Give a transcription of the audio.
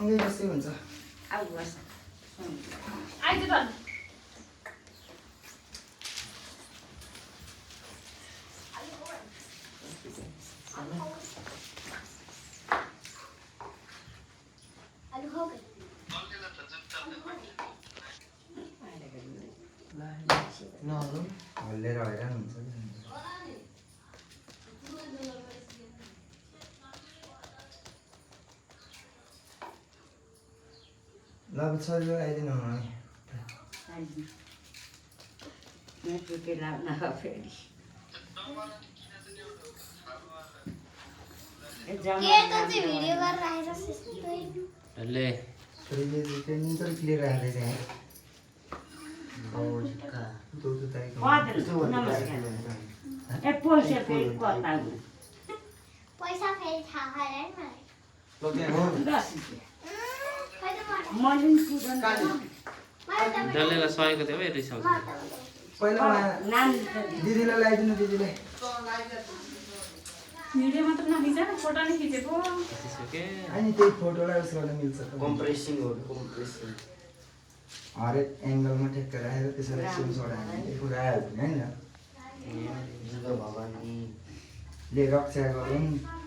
सँगै बस्दै हुन्छ अब बस आइज त हल्लेर हैरान हुन्छ ल अब छोरी आइदिनु हामी मैं टुटे लाना फेरि के त चाहिँ भिडियो गरेर आइरछ डल्ले छोरीले ट्रेनिङ चाहिँ क्लियर राख्दै चाहिँ ए पैसा फेरि कता पैसा फेरि थाहा छैन मलाई दस खै त मैले नि कुदन डल्लेलाई सहेको थियो है रिसाउँछ पहिला दिदीलाई ल्याइदिनु दिदीलाई भिडियो मात्र नखिच फोटो नि खिचेको त्यसो के अनि त्यही फोटोलाई उस गर्न मिल्छ कम्प्रेसिङ हो कम्प्रेसिङ हरेक एङ्गलमा ठेक्क राखेर त्यसरी सुनसोड हाल्ने त्यो कुरा आइहाल्छ नि होइन भगवान ले रक्षा गरौँ